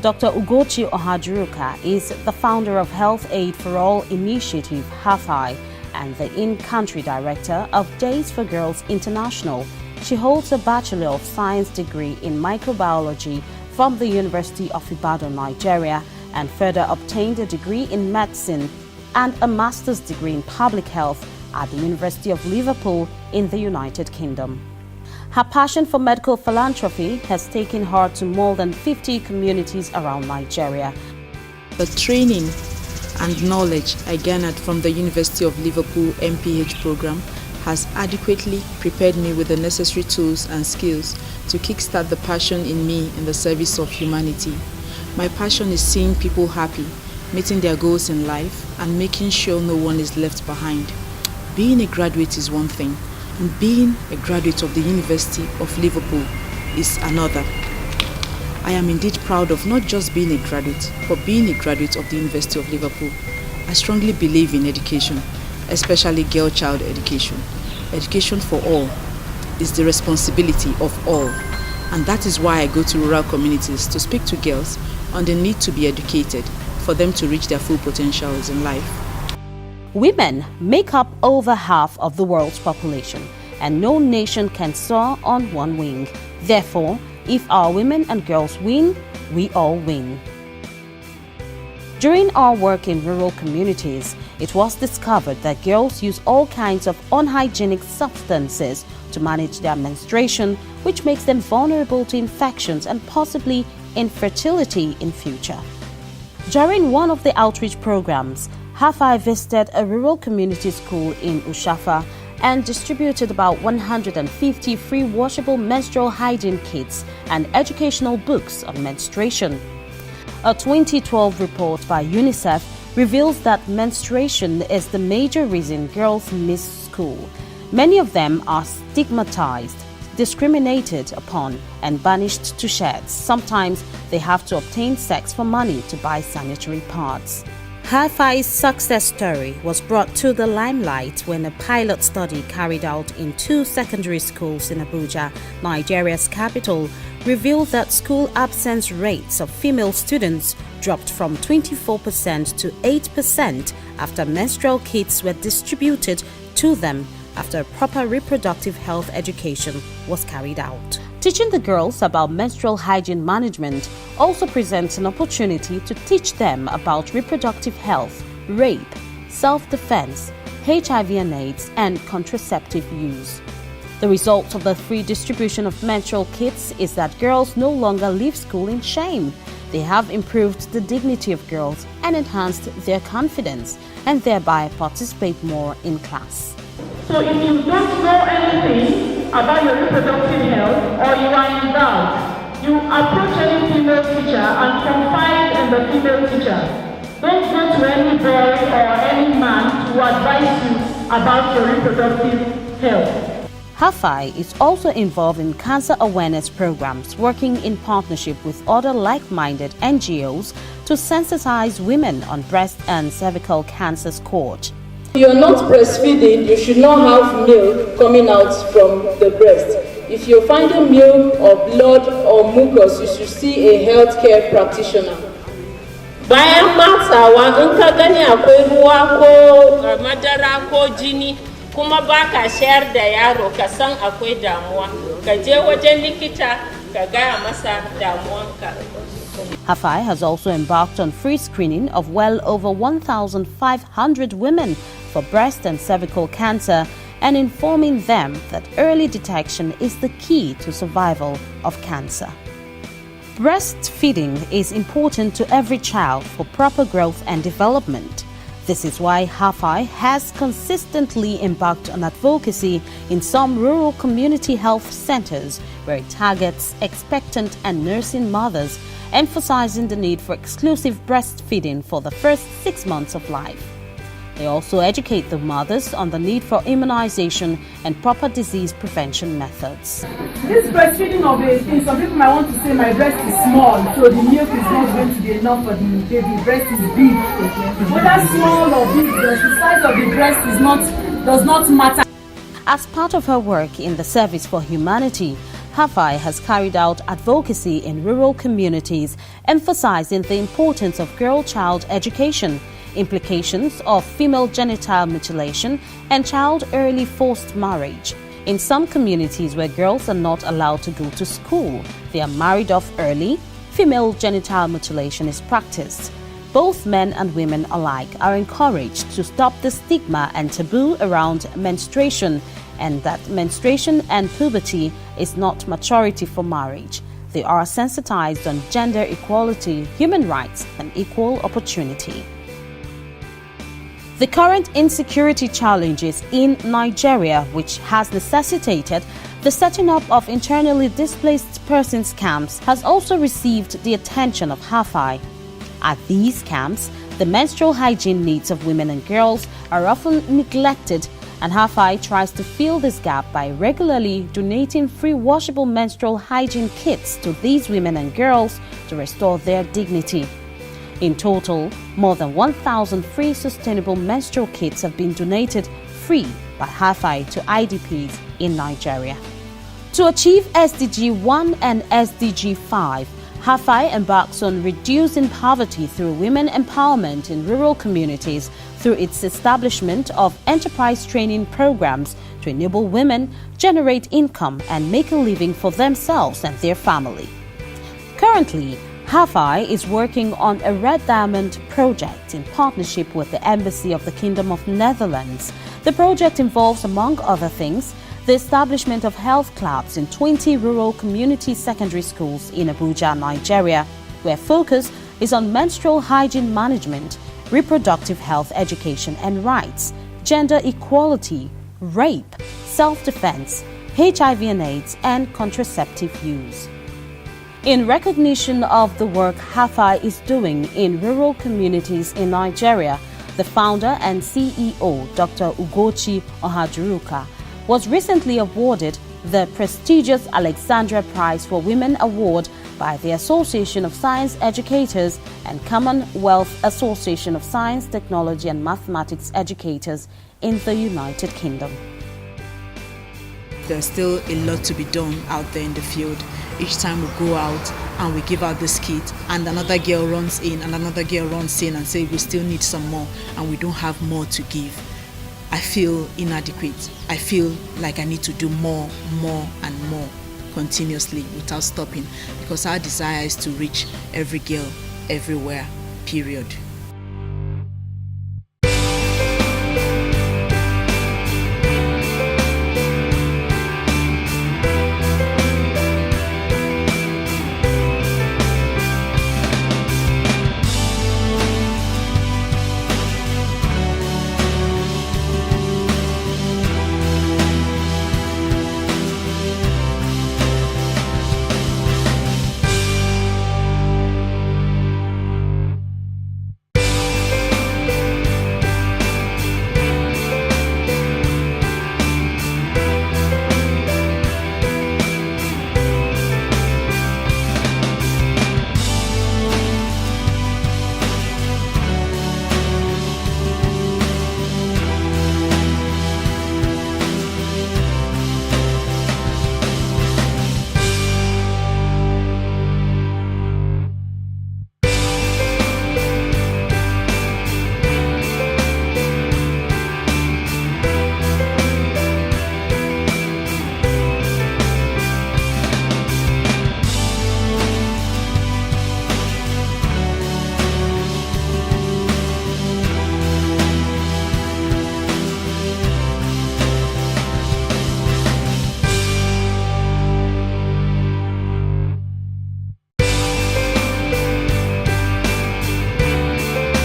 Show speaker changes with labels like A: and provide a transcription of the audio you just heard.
A: Dr. Ugochi Ohajuruka is the founder of Health Aid for All Initiative, Hafai, and the in-country director of Days for Girls International. She holds a Bachelor of Science degree in microbiology from the University of Ibadan, Nigeria, and further obtained a degree in medicine and a master's degree in public health at the University of Liverpool in the United Kingdom. Her passion for medical philanthropy has taken her to more than 50 communities around Nigeria.
B: The training and knowledge I garnered from the University of Liverpool MPH program has adequately prepared me with the necessary tools and skills to kickstart the passion in me in the service of humanity. My passion is seeing people happy, meeting their goals in life, and making sure no one is left behind. Being a graduate is one thing, and being a graduate of the University of Liverpool is another. I am indeed proud of not just being a graduate, but being a graduate of the University of Liverpool. I strongly believe in education, especially girl-child education. Education for all is the responsibility of all, and that is why I go to rural communities to speak to girls on the need to be educated for them to reach their full potentials in life.
A: Women make up over half of the world's population, and no nation can soar on one wing. Therefore, if our women and girls win, we all win. During our work in rural communities, it was discovered that girls use all kinds of unhygienic substances to manage their menstruation, which makes them vulnerable to infections and possibly infertility in future. During one of the outreach programs, Hafai visited a rural community school in Ushafa and distributed about 150 free washable menstrual hygiene kits and educational books on menstruation. A 2012 report by UNICEF reveals that menstruation is the major reason girls miss school. Many of them are stigmatized, discriminated upon, and banished to sheds. Sometimes they have to obtain sex for money to buy sanitary pads. Hafai's success story was brought to the limelight when a pilot study carried out in 2 secondary schools in Abuja, Nigeria's capital, revealed that school absence rates of female students dropped from 24% to 8% after menstrual kits were distributed to them after proper reproductive health education was carried out. Teaching the girls about menstrual hygiene management also presents an opportunity to teach them about reproductive health, rape, self-defense, HIV and AIDS, and contraceptive use. The result of the free distribution of menstrual kits is that girls no longer leave school in shame. They have improved the dignity of girls and enhanced their confidence, and thereby participate more in class.
C: So if you don't know anything about your reproductive health or you are in doubt, you approach any female teacher and confide in the female teacher. Don't go to any boy or any man to advise you about your reproductive health.
A: Hafai is also involved in cancer awareness programs, working in partnership with other like-minded NGOs to sensitize women on breast and cervical cancer scourge.
D: If you're not breastfeeding, you should not have milk coming out from the breast. If you're finding milk or blood or mucus, you should see a healthcare practitioner.
E: Bayan matsawa in ka gani akwai ruwa ko madara ko jini kuma baka shayar da yaro ka san akwai damuwa ka je wajen likita ka gaya masa damuwanka.
A: Hafai has also embarked on free screening of well over 1,500 women for breast and cervical cancer and informing them that early detection is the key to survival of cancer. Breastfeeding is important to every child for proper growth and development. This is why Hafai has consistently embarked on advocacy in some rural community health centers where it targets expectant and nursing mothers, emphasizing the need for exclusive breastfeeding for the first 6 months of life. They also educate the mothers on the need for immunization and proper disease prevention methods.
C: This breastfeeding of a thing, some people might want to say my breast is small, so the milk is not going to be enough for the baby. Breast is big. Whether small or big, the size of the breast does not matter.
A: As part of her work in the service for humanity, Hafai has carried out advocacy in rural communities, emphasizing the importance of girl-child education, implications of female genital mutilation, and child early forced marriage. In some communities where girls are not allowed to go to school, they are married off early, female genital mutilation is practiced. Both men and women alike are encouraged to stop the stigma and taboo around menstruation, and that menstruation and puberty is not maturity for marriage. They are sensitized on gender equality, human rights, and equal opportunity. The current insecurity challenges in Nigeria, which has necessitated the setting up of internally displaced persons camps, has also received the attention of Hafai. At these camps, the menstrual hygiene needs of women and girls are often neglected, and Hafai tries to fill this gap by regularly donating free washable menstrual hygiene kits to these women and girls to restore their dignity. In total, more than 1,000 free sustainable menstrual kits have been donated free by Hafai to IDPs in Nigeria. To achieve SDG 1 and SDG 5, Hafai embarks on reducing poverty through women empowerment in rural communities through its establishment of enterprise training programs to enable women generate income and make a living for themselves and their family. Currently, Hafai is working on a Red Diamond project in partnership with the Embassy of the Kingdom of Netherlands. The project involves, among other things, the establishment of health clubs in 20 rural community secondary schools in Abuja, Nigeria, where focus is on menstrual hygiene management, reproductive health education and rights, gender equality, rape, self-defense, HIV and AIDS, and contraceptive use. In recognition of the work Hafai is doing in rural communities in Nigeria, the founder and CEO, Dr. Ugochi Ohajuruka, was recently awarded the prestigious Alexandra Prize for Women Award by the Association of Science Educators and Commonwealth Association of Science, Technology and Mathematics Educators in the United Kingdom.
B: There's still a lot to be done out there in the field. Each time we go out and we give out this kit and another girl runs in and another girl runs in and say we still need some more and we don't have more to give, I feel inadequate. I feel like I need to do more and more continuously without stopping, because our desire is to reach every girl everywhere, period.